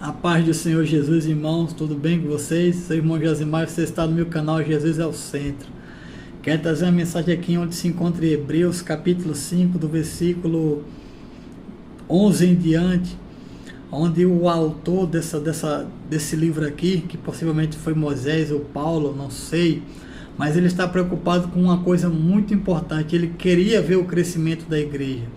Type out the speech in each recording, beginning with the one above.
A paz do Senhor Jesus, irmãos, tudo bem com vocês? Sou o irmão Josimar, você está no meu canal Jesus é o Centro. Quero trazer uma mensagem aqui onde se encontra em Hebreus, capítulo 5, do versículo 11 em diante, onde o autor desse livro aqui, que possivelmente foi Moisés ou Paulo, não sei, mas ele está preocupado com uma coisa muito importante. Ele queria ver o crescimento da igreja,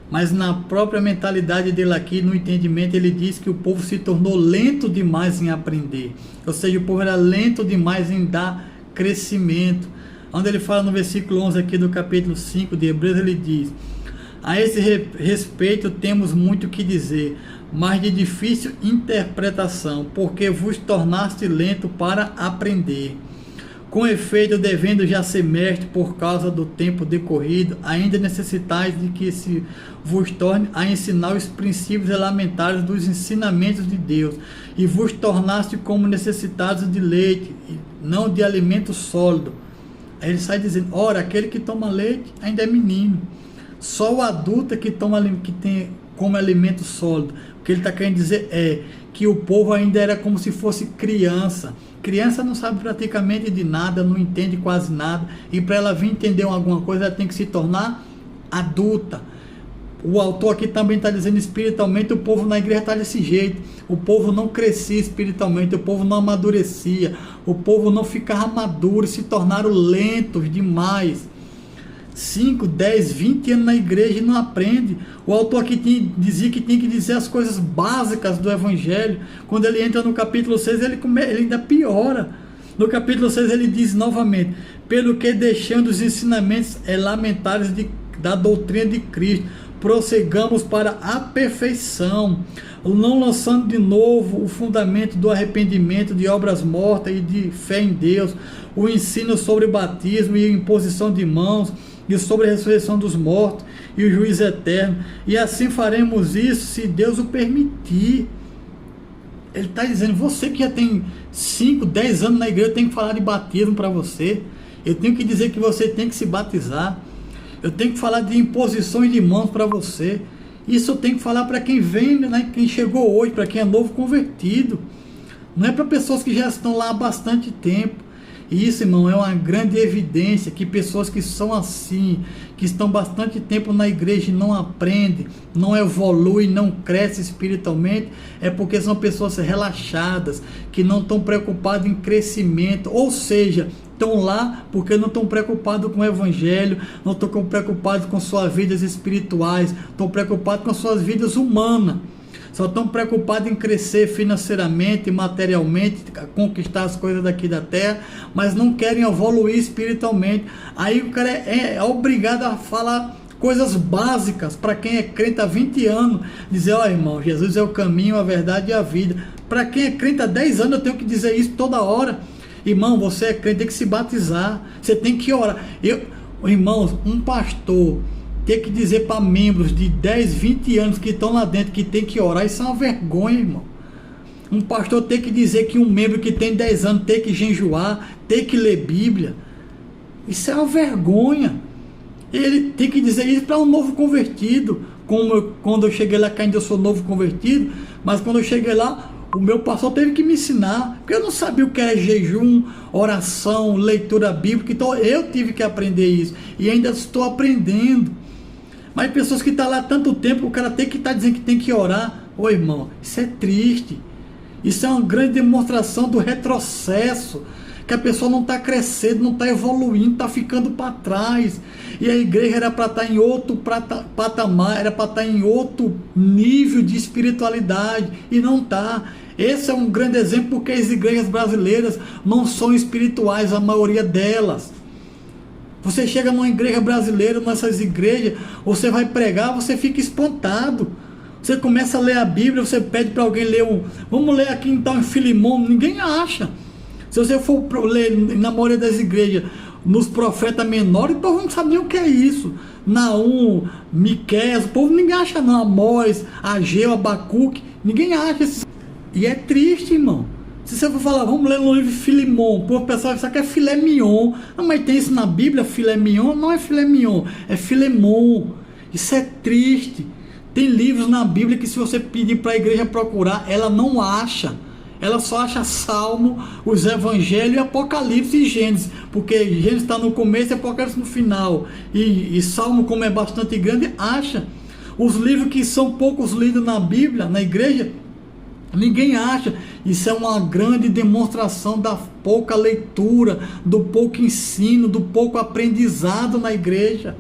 mas na própria mentalidade dele aqui, no entendimento, ele diz que o povo se tornou lento demais em aprender, ou seja, o povo era lento demais em dar crescimento. Onde ele fala no versículo 11 aqui do capítulo 5 de Hebreus, ele diz: a esse respeito temos muito que dizer, mas de difícil interpretação, porque vos tornaste lento para aprender. Com efeito, devendo já ser mestre por causa do tempo decorrido, ainda necessitais de que se vos torne a ensinar os princípios elementares dos ensinamentos de Deus, e vos tornaste como necessitados de leite, não de alimento sólido. Aí ele sai dizendo: ora, aquele que toma leite ainda é menino, só o adulto que tem como alimento sólido. O que ele está querendo dizer é que o povo ainda era como se fosse criança. Criança não sabe praticamente de nada, não entende quase nada, e para ela vir entender alguma coisa, ela tem que se tornar adulta. O autor aqui também está dizendo: espiritualmente o povo na igreja está desse jeito. O povo não crescia espiritualmente, o povo não amadurecia, o povo não ficava maduro, se tornaram lentos demais. 5, 10, 20 anos na igreja e não aprende. O autor aqui dizia que tinha que dizer as coisas básicas do evangelho. Quando ele entra no capítulo 6, ele ainda piora. No capítulo 6 ele diz novamente: pelo que deixando os ensinamentos elementares da doutrina de Cristo, prossigamos para a perfeição, não lançando de novo o fundamento do arrependimento, de obras mortas e de fé em Deus, o ensino sobre batismo e imposição de mãos, e sobre a ressurreição dos mortos e o juízo eterno, e assim faremos isso se Deus o permitir. Ele está dizendo: você que já tem 5, 10 anos na igreja, eu tenho que falar de batismo para você, eu tenho que dizer que você tem que se batizar, eu tenho que falar de imposições de mãos para você. Isso eu tenho que falar para quem vem, né, quem chegou hoje, para quem é novo convertido, não é para pessoas que já estão lá há bastante tempo. E isso, irmão, é uma grande evidência que pessoas que são assim, que estão bastante tempo na igreja e não aprendem, não evoluem, não crescem espiritualmente, é porque são pessoas relaxadas, que não estão preocupadas em crescimento, ou seja, estão lá porque não estão preocupados com o evangelho, não estão preocupados com suas vidas espirituais, estão preocupados com suas vidas humanas. Só estão preocupados em crescer financeiramente, materialmente, conquistar as coisas daqui da terra, mas não querem evoluir espiritualmente. Aí o cara é obrigado a falar coisas básicas para quem é crente há 20 anos, dizer: ó, irmão, Jesus é o caminho, a verdade e a vida. Para quem é crente há 10 anos, eu tenho que dizer isso toda hora. Irmão, você é crente, tem que se batizar, você tem que orar. Irmãos, um pastor ter que dizer para membros de 10, 20 anos que estão lá dentro que tem que orar, isso é uma vergonha, irmão. Um pastor ter que dizer que um membro que tem 10 anos tem que jejuar, tem que ler Bíblia, isso é uma vergonha. Ele tem que dizer isso para um novo convertido. Quando eu cheguei lá, que ainda eu sou novo convertido, mas quando eu cheguei lá, o meu pastor teve que me ensinar, porque eu não sabia o que era jejum, oração, leitura bíblica, então eu tive que aprender isso, e ainda estou aprendendo. Mas pessoas que estão lá há tanto tempo, o cara tem que estar dizendo que tem que orar. Ô irmão, isso é triste, isso é uma grande demonstração do retrocesso, que a pessoa não está crescendo, não está evoluindo, está ficando para trás. E a igreja era para estar em outro patamar, era para estar em outro nível de espiritualidade, e não está. Esse é um grande exemplo, porque as igrejas brasileiras não são espirituais, a maioria delas. Você chega numa igreja brasileira, nessas igrejas, você vai pregar, você fica espantado. Você começa a ler a Bíblia, você pede para alguém ler vamos ler aqui então em Filemão, ninguém acha. Se você for ler na maioria das igrejas, nos profetas menores, o povo não sabe nem o que é isso. Naum, Miqueias, o povo ninguém acha não. Amós, Ageu, Abacuque, ninguém acha isso. E é triste, irmão. Se você for falar, vamos ler no livro Filemão, o pessoal sabe que é filé mignon. Não, mas tem isso na Bíblia, filé mignon? Não é filé mignon, é Filemão. Isso é triste. Tem livros na Bíblia que se você pedir para a igreja procurar, ela não acha. Ela só acha Salmo, os Evangelhos, Apocalipse e Gênesis, porque Gênesis está no começo e Apocalipse no final, e Salmo, como é bastante grande, acha. Os livros que são poucos lidos na Bíblia, na igreja, ninguém acha. Isso é uma grande demonstração da pouca leitura, do pouco ensino, do pouco aprendizado na igreja.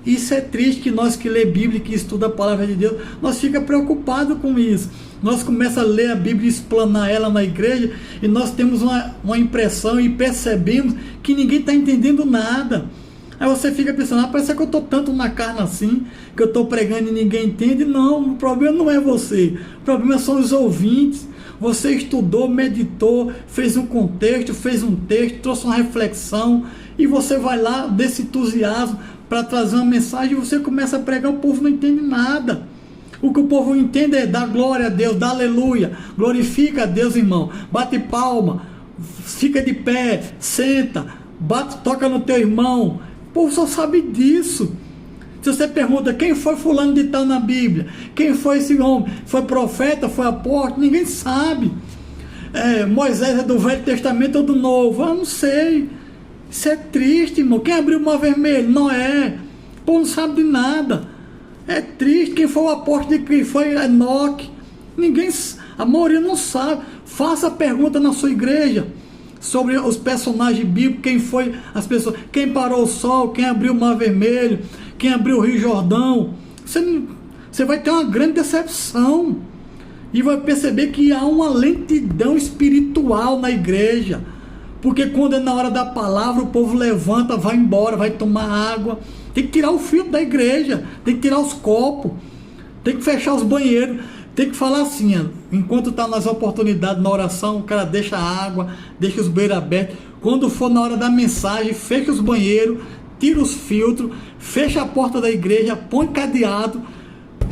Isso é triste, que nós que lê Bíblia, que estuda a palavra de Deus, nós fica preocupado com isso. Nós começamos a ler a Bíblia e explanar ela na igreja, e nós temos uma impressão e percebemos que ninguém está entendendo nada. Aí você fica pensando, parece que eu estou tanto na carne assim, que eu estou pregando e ninguém entende. Não, o problema não é você, o problema são os ouvintes. Você estudou, meditou, fez um contexto, fez um texto, trouxe uma reflexão, e você vai lá desse entusiasmo para trazer uma mensagem, e você começa a pregar, o povo não entende nada. O que o povo entende é dar glória a Deus, dar aleluia, glorifica a Deus, irmão, bate palma, fica de pé, senta, bate, toca no teu irmão. O povo só sabe disso. Se você pergunta quem foi fulano de tal na Bíblia, quem foi esse homem, foi profeta, foi apóstolo, ninguém sabe. Moisés é do Velho Testamento ou do Novo? Eu não sei. Isso é triste, irmão. Quem abriu o mar vermelho? Noé. O povo não sabe de nada. É triste. Quem foi o apóstolo de Cristo? Foi Enoque. A maioria não sabe. Faça pergunta na sua igreja sobre os personagens bíblicos, quem foi as pessoas, quem parou o sol, quem abriu o mar vermelho, quem abriu o Rio Jordão. Você vai ter uma grande decepção e vai perceber que há uma lentidão espiritual na igreja, porque quando é na hora da palavra, o povo levanta, vai embora, vai tomar água. Tem que tirar o filtro da igreja, tem que tirar os copos, tem que fechar os banheiros. Tem que falar assim, enquanto está nas oportunidades, na oração, o cara deixa a água, deixa os banheiros abertos. Quando for na hora da mensagem, fecha os banheiros, tira os filtros, fecha a porta da igreja, põe cadeado,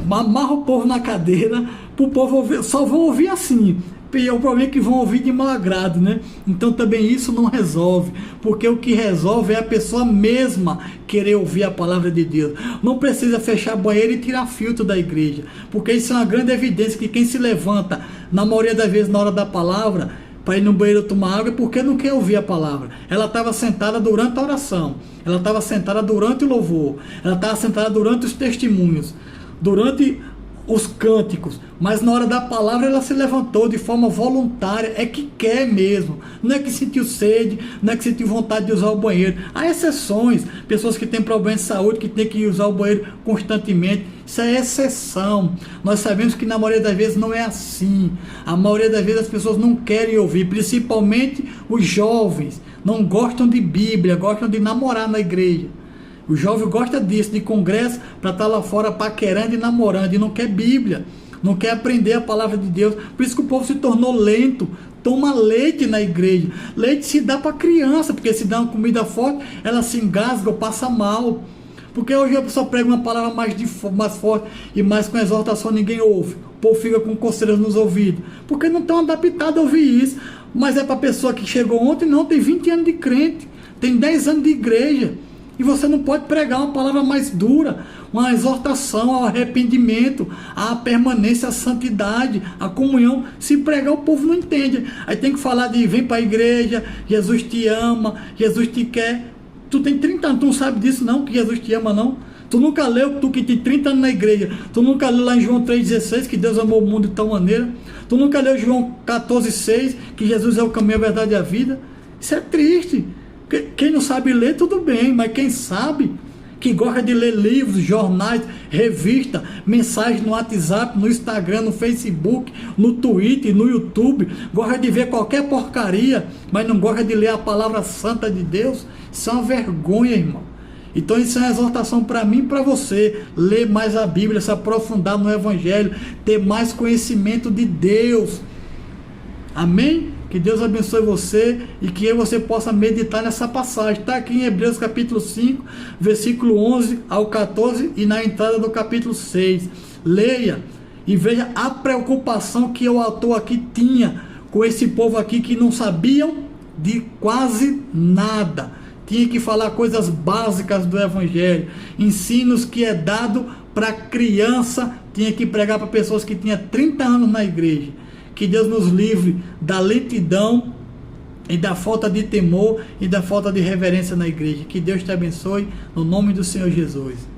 amarra o povo na cadeira, para o povo ouvir. Só vão ouvir assim. E o problema é que vão ouvir de mau agrado, né? Então também isso não resolve, porque o que resolve é a pessoa mesma querer ouvir a palavra de Deus. Não precisa fechar banheiro e tirar filtro da igreja, porque isso é uma grande evidência que quem se levanta, na maioria das vezes na hora da palavra, para ir no banheiro tomar água, é porque não quer ouvir a palavra. Ela estava sentada durante a oração, ela estava sentada durante o louvor, ela estava sentada durante os testemunhos, durante os cânticos, mas na hora da palavra ela se levantou de forma voluntária. É que quer mesmo, não é que sentiu sede, não é que sentiu vontade de usar o banheiro. Há exceções, pessoas que têm problemas de saúde, que têm que usar o banheiro constantemente. Isso é exceção. Nós sabemos que na maioria das vezes não é assim. A maioria das vezes as pessoas não querem ouvir, principalmente os jovens, não gostam de Bíblia, gostam de namorar na igreja. O jovem gosta disso, de congresso, para estar lá fora paquerando e namorando, e não quer Bíblia, não quer aprender a palavra de Deus. Por isso que o povo se tornou lento, toma leite na igreja. Leite se dá para criança, porque se dá uma comida forte, ela se engasga ou passa mal. Porque hoje a pessoa prega uma palavra mais forte e mais com exortação, ninguém ouve. O povo fica com coceiras nos ouvidos, porque não estão adaptados a ouvir isso. Mas é para a pessoa que chegou ontem, não, tem 20 anos de crente, tem 10 anos de igreja. E você não pode pregar uma palavra mais dura, uma exortação ao arrependimento, à permanência, à santidade, à comunhão. Se pregar, o povo não entende. Aí tem que falar de vem para a igreja, Jesus te ama, Jesus te quer. Tu tem 30 anos, tu não sabe disso não, que Jesus te ama não. Tu nunca leu, tu que tem 30 anos na igreja, tu nunca leu lá em João 3,16, que Deus amou o mundo de tal maneira. Tu nunca leu João 14,6, que Jesus é o caminho, a verdade e a vida. Isso é triste. Quem não sabe ler, tudo bem, mas quem sabe, que gosta de ler livros, jornais, revista, mensagens no WhatsApp, no Instagram, no Facebook, no Twitter, no YouTube, gosta de ver qualquer porcaria, mas não gosta de ler a palavra santa de Deus, isso é uma vergonha, irmão. Então isso é uma exortação para mim e para você, ler mais a Bíblia, se aprofundar no Evangelho, ter mais conhecimento de Deus. Amém? Que Deus abençoe você e que você possa meditar nessa passagem. Está aqui em Hebreus capítulo 5, versículo 11 ao 14 e na entrada do capítulo 6. Leia e veja a preocupação que o autor aqui tinha com esse povo aqui que não sabiam de quase nada. Tinha que falar coisas básicas do Evangelho, ensinos que é dado para criança, tinha que pregar para pessoas que tinham 30 anos na igreja. Que Deus nos livre da lentidão e da falta de temor e da falta de reverência na igreja. Que Deus te abençoe, no nome do Senhor Jesus.